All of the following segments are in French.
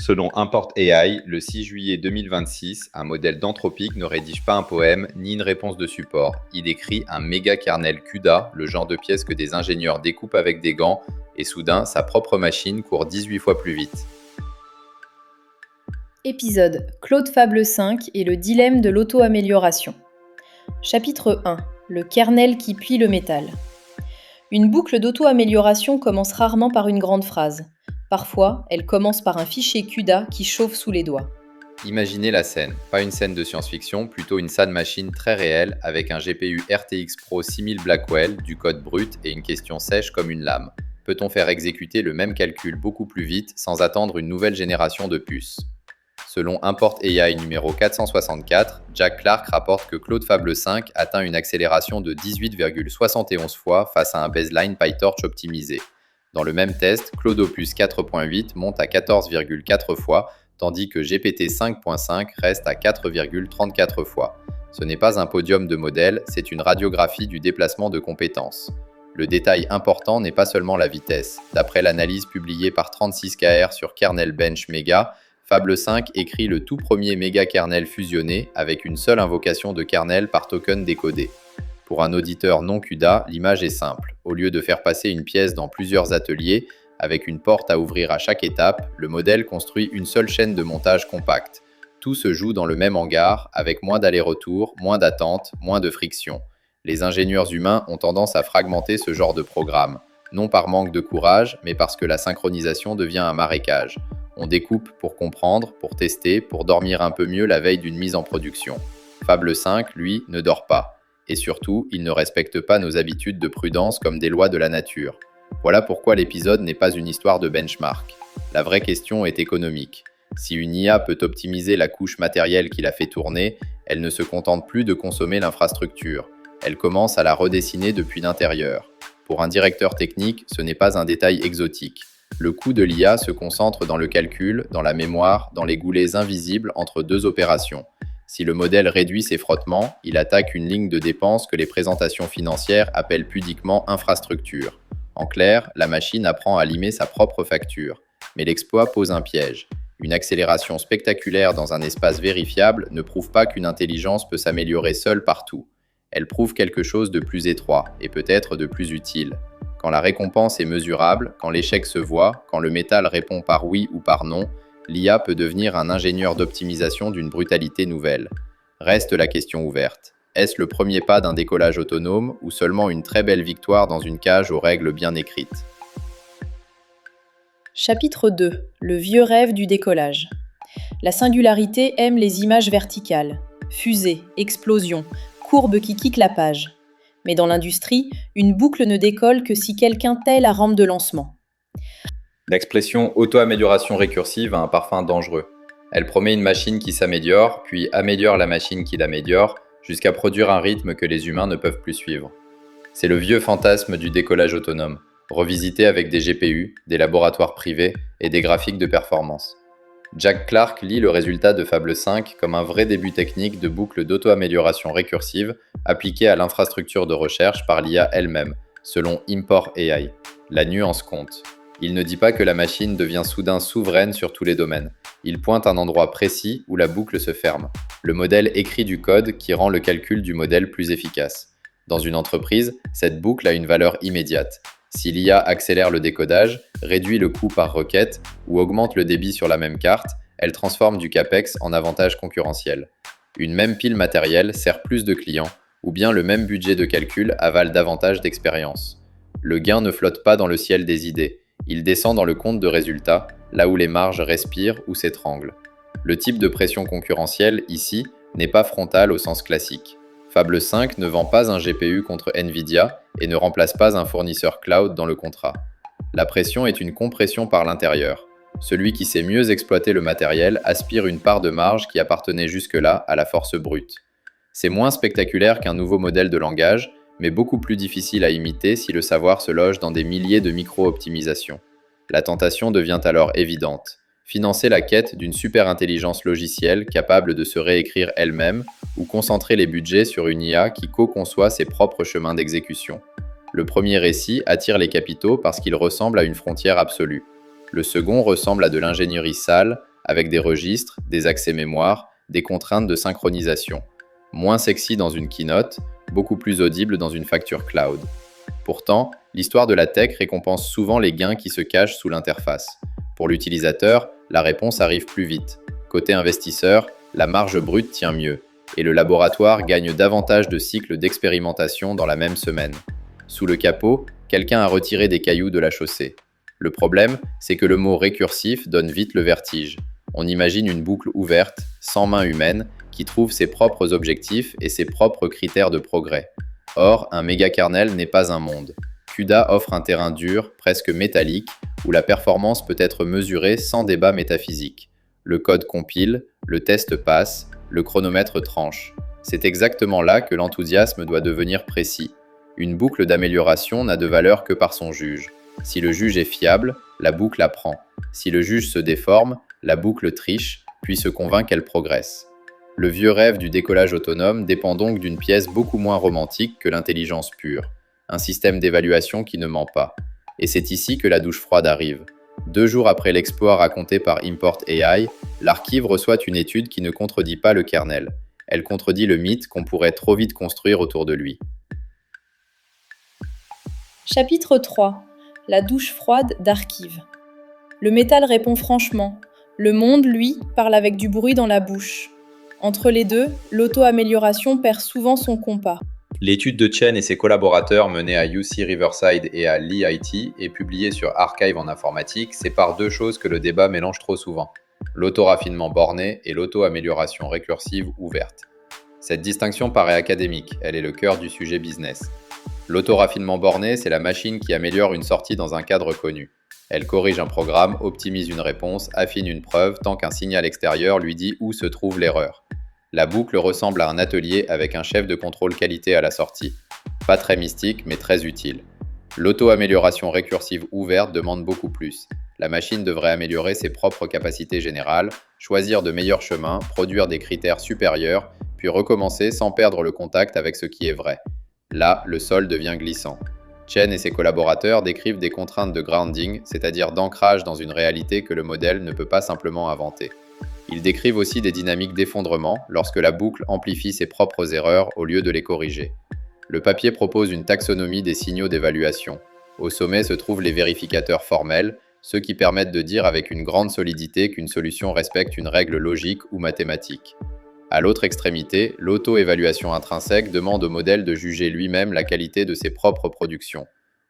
Selon Import AI, le 6 juillet 2026, un modèle d'Anthropic ne rédige pas un poème ni une réponse de support. Il écrit un méga kernel CUDA, le genre de pièce que des ingénieurs découpent avec des gants, et soudain, sa propre machine court 18 fois plus vite. Épisode Claude Fable 5 et le dilemme de l'auto-amélioration. Chapitre 1 Le kernel qui plie le métal. Une boucle d'auto-amélioration commence rarement par une grande phrase. Parfois, elle commence par un fichier CUDA qui chauffe sous les doigts. Imaginez la scène, pas une scène de science-fiction, plutôt une SAN machine très réelle avec un GPU RTX Pro 6000 Blackwell, du code brut et une question sèche comme une lame. Peut-on faire exécuter le même calcul beaucoup plus vite sans attendre une nouvelle génération de puces ? Selon Import AI numéro 464, Jack Clark rapporte que Claude Fable 5 atteint une accélération de 18,71 fois face à un baseline PyTorch optimisé. Dans le même test, Claude Opus 4.8 monte à 14,4 fois, tandis que GPT 5.5 reste à 4,34 fois. Ce n'est pas un podium de modèles, c'est une radiographie du déplacement de compétences. Le détail important n'est pas seulement la vitesse. D'après l'analyse publiée par 36KR sur Kernel Bench Mega, Fable 5 écrit le tout premier méga kernel fusionné avec une seule invocation de kernel par token décodé. Pour un auditeur non CUDA, l'image est simple. Au lieu de faire passer une pièce dans plusieurs ateliers, avec une porte à ouvrir à chaque étape, le modèle construit une seule chaîne de montage compacte. Tout se joue dans le même hangar, avec moins d'allers-retours, moins d'attente, moins de friction. Les ingénieurs humains ont tendance à fragmenter ce genre de programme, non par manque de courage, mais parce que la synchronisation devient un marécage. On découpe pour comprendre, pour tester, pour dormir un peu mieux la veille d'une mise en production. Fable 5, lui, ne dort pas. Et surtout, il ne respecte pas nos habitudes de prudence comme des lois de la nature. Voilà pourquoi l'épisode n'est pas une histoire de benchmark. La vraie question est économique. Si une IA peut optimiser la couche matérielle qui la fait tourner, elle ne se contente plus de consommer l'infrastructure. Elle commence à la redessiner depuis l'intérieur. Pour un directeur technique, ce n'est pas un détail exotique. Le coût de l'IA se concentre dans le calcul, dans la mémoire, dans les goulets invisibles entre deux opérations. Si le modèle réduit ses frottements, il attaque une ligne de dépenses que les présentations financières appellent pudiquement infrastructure. En clair, la machine apprend à limer sa propre facture. Mais l'exploit pose un piège. Une accélération spectaculaire dans un espace vérifiable ne prouve pas qu'une intelligence peut s'améliorer seule partout. Elle prouve quelque chose de plus étroit et peut-être de plus utile. Quand la récompense est mesurable, quand l'échec se voit, quand le métal répond par oui ou par non, l'IA peut devenir un ingénieur d'optimisation d'une brutalité nouvelle. Reste la question ouverte. Est-ce le premier pas d'un décollage autonome ou seulement une très belle victoire dans une cage aux règles bien écrites ? Chapitre 2 Le vieux rêve du décollage. La singularité aime les images verticales. Fusée, explosion, courbe qui quitte la page. Mais dans l'industrie, une boucle ne décolle que si quelqu'un tait la rampe de lancement. L'expression auto-amélioration récursive a un parfum dangereux. Elle promet une machine qui s'améliore, puis améliore la machine qui l'améliore, jusqu'à produire un rythme que les humains ne peuvent plus suivre. C'est le vieux fantasme du décollage autonome, revisité avec des GPU, des laboratoires privés et des graphiques de performance. Jack Clark lit le résultat de Fable 5 comme un vrai début technique de boucle d'auto-amélioration récursive appliquée à l'infrastructure de recherche par l'IA elle-même, selon Import AI. La nuance compte. Il ne dit pas que la machine devient soudain souveraine sur tous les domaines. Il pointe un endroit précis où la boucle se ferme. Le modèle écrit du code qui rend le calcul du modèle plus efficace. Dans une entreprise, cette boucle a une valeur immédiate. Si l'IA accélère le décodage, réduit le coût par requête ou augmente le débit sur la même carte, elle transforme du CAPEX en avantage concurrentiel. Une même pile matérielle sert plus de clients, ou bien le même budget de calcul avale davantage d'expérience. Le gain ne flotte pas dans le ciel des idées. Il descend dans le compte de résultats, là où les marges respirent ou s'étranglent. Le type de pression concurrentielle, ici, n'est pas frontal au sens classique. Fable 5 ne vend pas un GPU contre Nvidia et ne remplace pas un fournisseur cloud dans le contrat. La pression est une compression par l'intérieur. Celui qui sait mieux exploiter le matériel aspire une part de marge qui appartenait jusque-là à la force brute. C'est moins spectaculaire qu'un nouveau modèle de langage, mais beaucoup plus difficile à imiter si le savoir se loge dans des milliers de micro-optimisations. La tentation devient alors évidente. Financer la quête d'une super-intelligence logicielle capable de se réécrire elle-même ou concentrer les budgets sur une IA qui co-conçoit ses propres chemins d'exécution. Le premier récit attire les capitaux parce qu'il ressemble à une frontière absolue. Le second ressemble à de l'ingénierie sale, avec des registres, des accès mémoire, des contraintes de synchronisation. Moins sexy dans une keynote, beaucoup plus audible dans une facture cloud. Pourtant, l'histoire de la tech récompense souvent les gains qui se cachent sous l'interface. Pour l'utilisateur, la réponse arrive plus vite. Côté investisseur, la marge brute tient mieux, et le laboratoire gagne davantage de cycles d'expérimentation dans la même semaine. Sous le capot, quelqu'un a retiré des cailloux de la chaussée. Le problème, c'est que le mot récursif donne vite le vertige. On imagine une boucle ouverte, sans main humaine, qui trouve ses propres objectifs et ses propres critères de progrès. Or, un méga-kernel n'est pas un monde. CUDA offre un terrain dur, presque métallique, où la performance peut être mesurée sans débat métaphysique. Le code compile, le test passe, le chronomètre tranche. C'est exactement là que l'enthousiasme doit devenir précis. Une boucle d'amélioration n'a de valeur que par son juge. Si le juge est fiable, la boucle apprend. Si le juge se déforme, la boucle triche, puis se convainc qu'elle progresse. Le vieux rêve du décollage autonome dépend donc d'une pièce beaucoup moins romantique que l'intelligence pure. Un système d'évaluation qui ne ment pas. Et c'est ici que la douche froide arrive. 2 jours après l'exploit raconté par Import AI, l'archive reçoit une étude qui ne contredit pas le kernel. Elle contredit le mythe qu'on pourrait trop vite construire autour de lui. Chapitre 3. La douche froide d'Archive. Le métal répond franchement. Le monde, lui, parle avec du bruit dans la bouche. Entre les deux, l'auto-amélioration perd souvent son compas. L'étude de Chen et ses collaborateurs menée à UC Riverside et à l'EIT et publiée sur Archive en informatique sépare 2 choses que le débat mélange trop souvent. L'auto-raffinement borné et l'auto-amélioration récursive ouverte. Cette distinction paraît académique, elle est le cœur du sujet business. L'auto-raffinement borné, c'est la machine qui améliore une sortie dans un cadre connu. Elle corrige un programme, optimise une réponse, affine une preuve tant qu'un signal extérieur lui dit où se trouve l'erreur. La boucle ressemble à un atelier avec un chef de contrôle qualité à la sortie. Pas très mystique, mais très utile. L'auto-amélioration récursive ouverte demande beaucoup plus. La machine devrait améliorer ses propres capacités générales, choisir de meilleurs chemins, produire des critères supérieurs, puis recommencer sans perdre le contact avec ce qui est vrai. Là, le sol devient glissant. Chen et ses collaborateurs décrivent des contraintes de grounding, c'est-à-dire d'ancrage dans une réalité que le modèle ne peut pas simplement inventer. Ils décrivent aussi des dynamiques d'effondrement lorsque la boucle amplifie ses propres erreurs au lieu de les corriger. Le papier propose une taxonomie des signaux d'évaluation. Au sommet se trouvent les vérificateurs formels, ceux qui permettent de dire avec une grande solidité qu'une solution respecte une règle logique ou mathématique. À l'autre extrémité, l'auto-évaluation intrinsèque demande au modèle de juger lui-même la qualité de ses propres productions.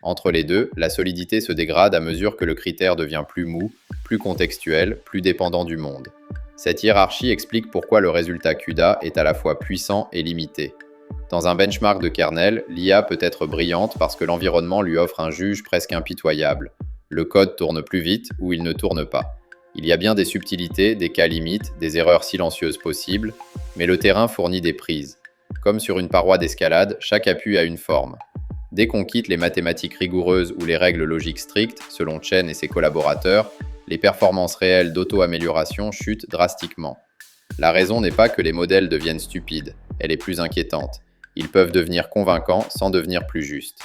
Entre les deux, la solidité se dégrade à mesure que le critère devient plus mou, plus contextuel, plus dépendant du monde. Cette hiérarchie explique pourquoi le résultat CUDA est à la fois puissant et limité. Dans un benchmark de kernel, l'IA peut être brillante parce que l'environnement lui offre un juge presque impitoyable. Le code tourne plus vite ou il ne tourne pas. Il y a bien des subtilités, des cas limites, des erreurs silencieuses possibles, mais le terrain fournit des prises. Comme sur une paroi d'escalade, chaque appui a une forme. Dès qu'on quitte les mathématiques rigoureuses ou les règles logiques strictes, selon Chen et ses collaborateurs, les performances réelles d'auto-amélioration chutent drastiquement. La raison n'est pas que les modèles deviennent stupides, elle est plus inquiétante. Ils peuvent devenir convaincants sans devenir plus justes.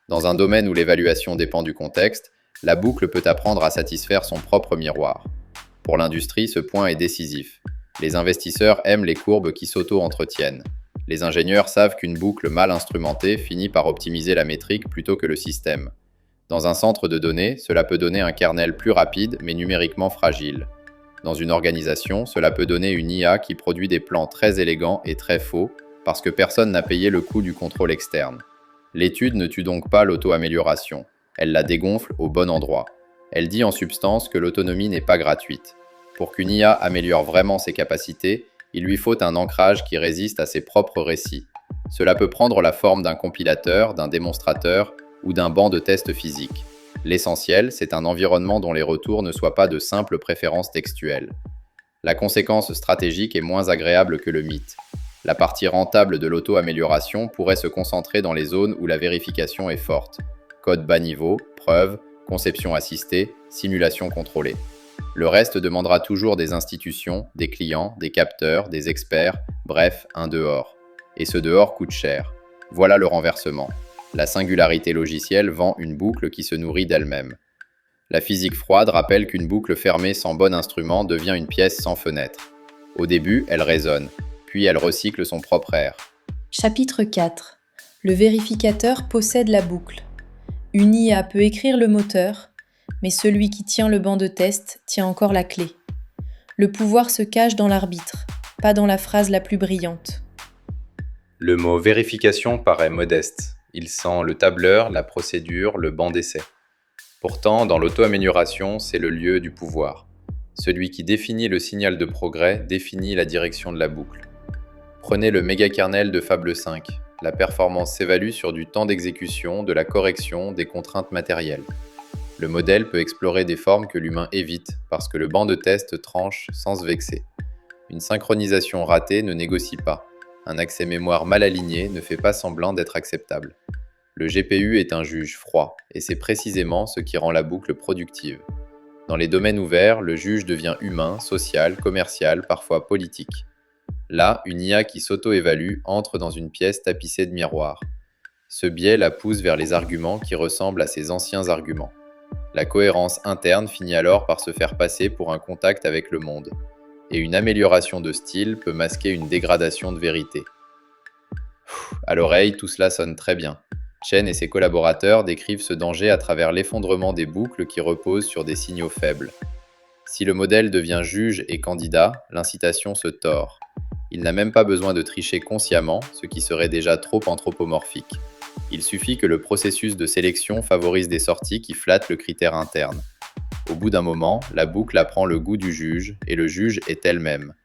Dans un domaine où l'évaluation dépend du contexte, la boucle peut apprendre à satisfaire son propre miroir. Pour l'industrie, ce point est décisif. Les investisseurs aiment les courbes qui s'auto-entretiennent. Les ingénieurs savent qu'une boucle mal instrumentée finit par optimiser la métrique plutôt que le système. Dans un centre de données, cela peut donner un kernel plus rapide mais numériquement fragile. Dans une organisation, cela peut donner une IA qui produit des plans très élégants et très faux parce que personne n'a payé le coût du contrôle externe. L'étude ne tue donc pas l'auto-amélioration. Elle la dégonfle au bon endroit. Elle dit en substance que l'autonomie n'est pas gratuite. Pour qu'une IA améliore vraiment ses capacités, il lui faut un ancrage qui résiste à ses propres récits. Cela peut prendre la forme d'un compilateur, d'un démonstrateur ou d'un banc de tests physiques. L'essentiel, c'est un environnement dont les retours ne soient pas de simples préférences textuelles. La conséquence stratégique est moins agréable que le mythe. La partie rentable de l'auto-amélioration pourrait se concentrer dans les zones où la vérification est forte. Code bas niveau, preuves, conception assistée, simulation contrôlée. Le reste demandera toujours des institutions, des clients, des capteurs, des experts, bref, un dehors. Et ce dehors coûte cher. Voilà le renversement. La singularité logicielle vend une boucle qui se nourrit d'elle-même. La physique froide rappelle qu'une boucle fermée sans bon instrument devient une pièce sans fenêtre. Au début, elle résonne, puis elle recycle son propre air. Chapitre 4. Le vérificateur possède la boucle. Une IA peut écrire le moteur, mais celui qui tient le banc de test tient encore la clé. Le pouvoir se cache dans l'arbitre, pas dans la phrase la plus brillante. Le mot vérification paraît modeste. Il sent le tableur, la procédure, le banc d'essai. Pourtant, dans l'auto-amélioration, c'est le lieu du pouvoir. Celui qui définit le signal de progrès définit la direction de la boucle. Prenez le méga-kernel de Fable 5. La performance s'évalue sur du temps d'exécution, de la correction, des contraintes matérielles. Le modèle peut explorer des formes que l'humain évite parce que le banc de test tranche sans se vexer. Une synchronisation ratée ne négocie pas. Un accès mémoire mal aligné ne fait pas semblant d'être acceptable. Le GPU est un juge froid, et c'est précisément ce qui rend la boucle productive. Dans les domaines ouverts, le juge devient humain, social, commercial, parfois politique. Là, une IA qui s'auto-évalue entre dans une pièce tapissée de miroirs. Ce biais la pousse vers les arguments qui ressemblent à ses anciens arguments. La cohérence interne finit alors par se faire passer pour un contact avec le monde. Et une amélioration de style peut masquer une dégradation de vérité. À l'oreille, tout cela sonne très bien. Chen et ses collaborateurs décrivent ce danger à travers l'effondrement des boucles qui reposent sur des signaux faibles. Si le modèle devient juge et candidat, l'incitation se tord. Il n'a même pas besoin de tricher consciemment, ce qui serait déjà trop anthropomorphique. Il suffit que le processus de sélection favorise des sorties qui flattent le critère interne. Au bout d'un moment, la boucle apprend le goût du juge, et le juge est elle-même.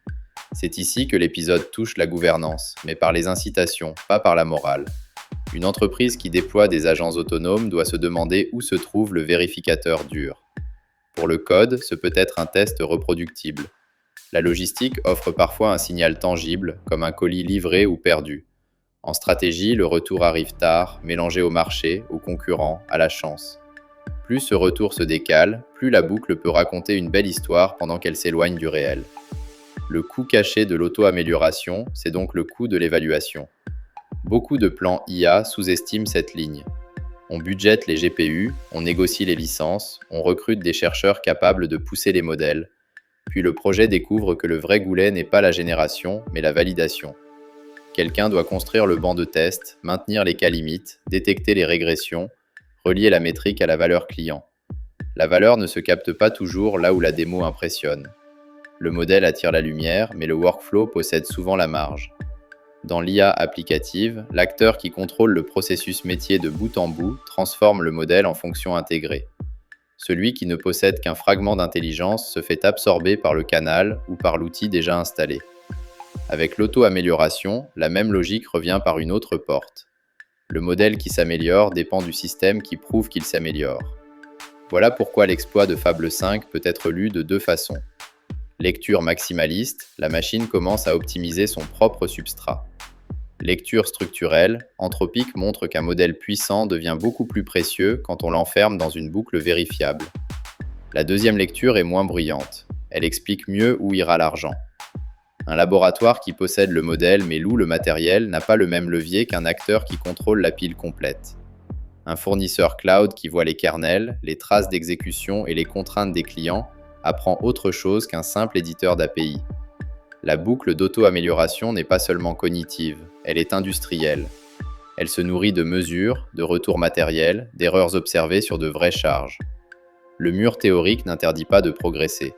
C'est ici que l'épisode touche la gouvernance, mais par les incitations, pas par la morale. Une entreprise qui déploie des agents autonomes doit se demander où se trouve le vérificateur dur. Pour le code, ce peut être un test reproductible. La logistique offre parfois un signal tangible, comme un colis livré ou perdu. En stratégie, le retour arrive tard, mélangé au marché, aux concurrents, à la chance. Plus ce retour se décale, plus la boucle peut raconter une belle histoire pendant qu'elle s'éloigne du réel. Le coût caché de l'auto-amélioration, c'est donc le coût de l'évaluation. Beaucoup de plans IA sous-estiment cette ligne. On budgète les GPU, on négocie les licences, on recrute des chercheurs capables de pousser les modèles. Puis le projet découvre que le vrai goulet n'est pas la génération, mais la validation. Quelqu'un doit construire le banc de test, maintenir les cas limites, détecter les régressions, relier la métrique à la valeur client. La valeur ne se capte pas toujours là où la démo impressionne. Le modèle attire la lumière, mais le workflow possède souvent la marge. Dans l'IA applicative, l'acteur qui contrôle le processus métier de bout en bout transforme le modèle en fonction intégrée. Celui qui ne possède qu'un fragment d'intelligence se fait absorber par le canal ou par l'outil déjà installé. Avec l'auto-amélioration, la même logique revient par une autre porte. Le modèle qui s'améliore dépend du système qui prouve qu'il s'améliore. Voilà pourquoi l'exploit de Fable 5 peut être lu de deux façons. Lecture maximaliste, la machine commence à optimiser son propre substrat. Lecture structurelle, Anthropic montre qu'un modèle puissant devient beaucoup plus précieux quand on l'enferme dans une boucle vérifiable. La deuxième lecture est moins bruyante. Elle explique mieux où ira l'argent. Un laboratoire qui possède le modèle mais loue le matériel n'a pas le même levier qu'un acteur qui contrôle la pile complète. Un fournisseur cloud qui voit les kernels, les traces d'exécution et les contraintes des clients apprend autre chose qu'un simple éditeur d'API. La boucle d'auto-amélioration n'est pas seulement cognitive, elle est industrielle. Elle se nourrit de mesures, de retours matériels, d'erreurs observées sur de vraies charges. Le mur théorique n'interdit pas de progresser.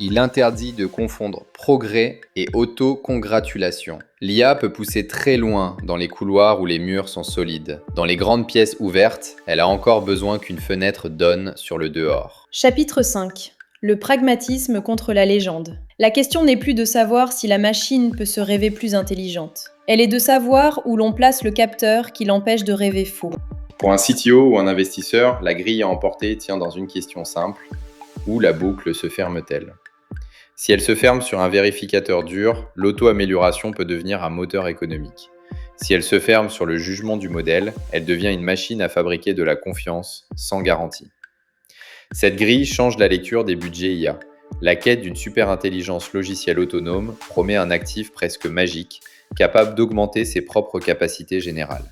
Il interdit de confondre progrès et auto-congratulation. L'IA peut pousser très loin dans les couloirs où les murs sont solides. Dans les grandes pièces ouvertes, elle a encore besoin qu'une fenêtre donne sur le dehors. Chapitre 5. Le pragmatisme contre la légende. La question n'est plus de savoir si la machine peut se rêver plus intelligente. Elle est de savoir où l'on place le capteur qui l'empêche de rêver faux. Pour un CTO ou un investisseur, la grille à emporter tient dans une question simple. Où la boucle se ferme-t-elle ? Si elle se ferme sur un vérificateur dur, l'auto-amélioration peut devenir un moteur économique. Si elle se ferme sur le jugement du modèle, elle devient une machine à fabriquer de la confiance sans garantie. Cette grille change la lecture des budgets IA. La quête d'une super-intelligence logicielle autonome promet un actif presque magique, capable d'augmenter ses propres capacités générales.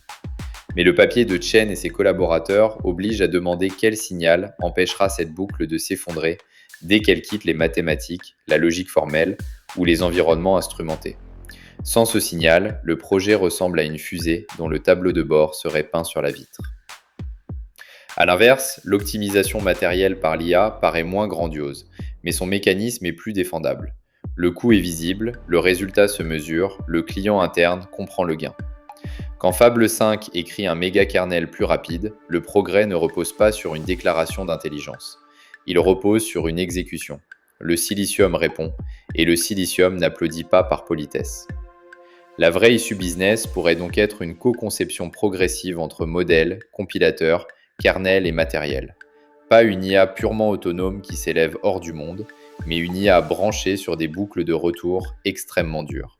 Mais le papier de Chen et ses collaborateurs oblige à demander quel signal empêchera cette boucle de s'effondrer dès qu'elle quitte les mathématiques, la logique formelle ou les environnements instrumentés. Sans ce signal, le projet ressemble à une fusée dont le tableau de bord serait peint sur la vitre. A l'inverse, l'optimisation matérielle par l'IA paraît moins grandiose, mais son mécanisme est plus défendable. Le coût est visible, le résultat se mesure, le client interne comprend le gain. Quand Fable 5 écrit un méga kernel plus rapide, le progrès ne repose pas sur une déclaration d'intelligence. Il repose sur une exécution. Le silicium répond, et le silicium n'applaudit pas par politesse. La vraie issue business pourrait donc être une co-conception progressive entre modèles, compilateurs, kernel et matériel. Pas une IA purement autonome qui s'élève hors du monde, mais une IA branchée sur des boucles de retour extrêmement dures.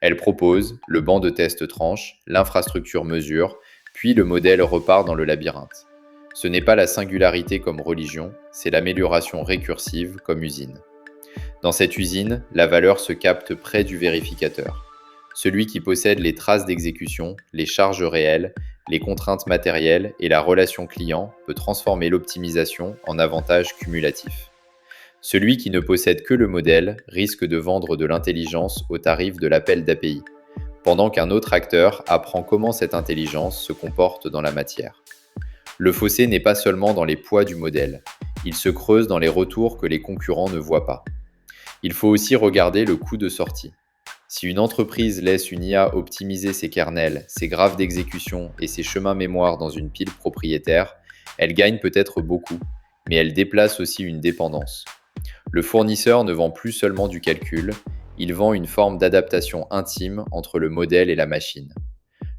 Elle propose, le banc de test tranche, l'infrastructure mesure, puis le modèle repart dans le labyrinthe. Ce n'est pas la singularité comme religion, c'est l'amélioration récursive comme usine. Dans cette usine, la valeur se capte près du vérificateur. Celui qui possède les traces d'exécution, les charges réelles, les contraintes matérielles et la relation client peut transformer l'optimisation en avantage cumulatif. Celui qui ne possède que le modèle risque de vendre de l'intelligence au tarif de l'appel d'API, pendant qu'un autre acteur apprend comment cette intelligence se comporte dans la matière. Le fossé n'est pas seulement dans les poids du modèle, il se creuse dans les retours que les concurrents ne voient pas. Il faut aussi regarder le coût de sortie. Si une entreprise laisse une IA optimiser ses kernels, ses graphes d'exécution et ses chemins mémoire dans une pile propriétaire, elle gagne peut-être beaucoup, mais elle déplace aussi une dépendance. Le fournisseur ne vend plus seulement du calcul, il vend une forme d'adaptation intime entre le modèle et la machine.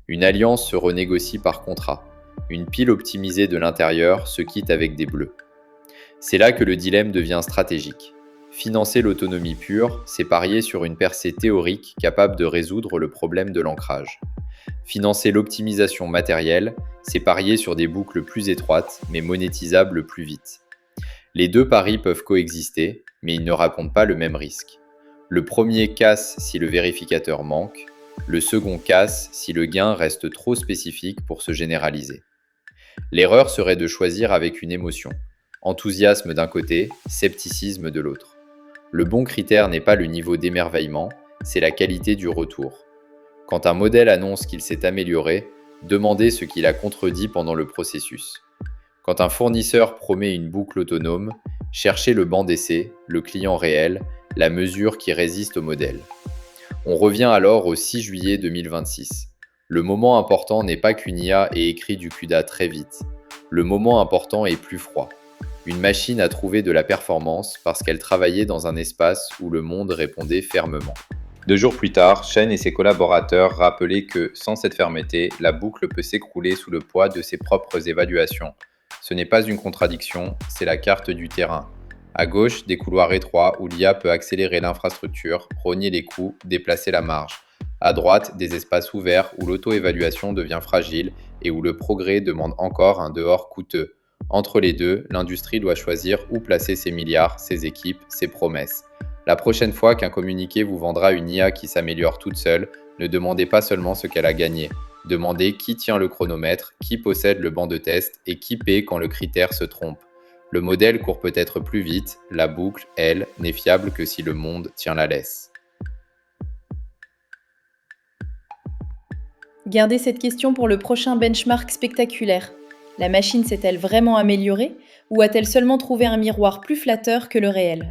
Une alliance se renégocie par contrat. Une pile optimisée de l'intérieur se quitte avec des bleus. C'est là que le dilemme devient stratégique. Financer l'autonomie pure, c'est parier sur une percée théorique capable de résoudre le problème de l'ancrage. Financer l'optimisation matérielle, c'est parier sur des boucles plus étroites, mais monétisables plus vite. Les deux paris peuvent coexister, mais ils ne racontent pas le même risque. Le premier casse si le vérificateur manque, le second casse si le gain reste trop spécifique pour se généraliser. L'erreur serait de choisir avec une émotion. Enthousiasme d'un côté, scepticisme de l'autre. Le bon critère n'est pas le niveau d'émerveillement, c'est la qualité du retour. Quand un modèle annonce qu'il s'est amélioré, demandez ce qu'il a contredit pendant le processus. Quand un fournisseur promet une boucle autonome, cherchez le banc d'essai, le client réel, la mesure qui résiste au modèle. On revient alors au 6 juillet 2026. Le moment important n'est pas qu'une IA ait écrit du CUDA très vite. Le moment important est plus froid. Une machine a trouvé de la performance parce qu'elle travaillait dans un espace où le monde répondait fermement. 2 jours plus tard, Chen et ses collaborateurs rappelaient que, sans cette fermeté, la boucle peut s'écrouler sous le poids de ses propres évaluations. Ce n'est pas une contradiction, c'est la carte du terrain. À gauche, des couloirs étroits où l'IA peut accélérer l'infrastructure, rogner les coûts, déplacer la marge. À droite, des espaces ouverts où l'auto-évaluation devient fragile et où le progrès demande encore un dehors coûteux. Entre les deux, l'industrie doit choisir où placer ses milliards, ses équipes, ses promesses. La prochaine fois qu'un communiqué vous vendra une IA qui s'améliore toute seule, ne demandez pas seulement ce qu'elle a gagné. Demandez qui tient le chronomètre, qui possède le banc de test et qui paie quand le critère se trompe. Le modèle court peut-être plus vite, la boucle, elle, n'est fiable que si le monde tient la laisse. Gardez cette question pour le prochain benchmark spectaculaire. La machine s'est-elle vraiment améliorée ou a-t-elle seulement trouvé un miroir plus flatteur que le réel ?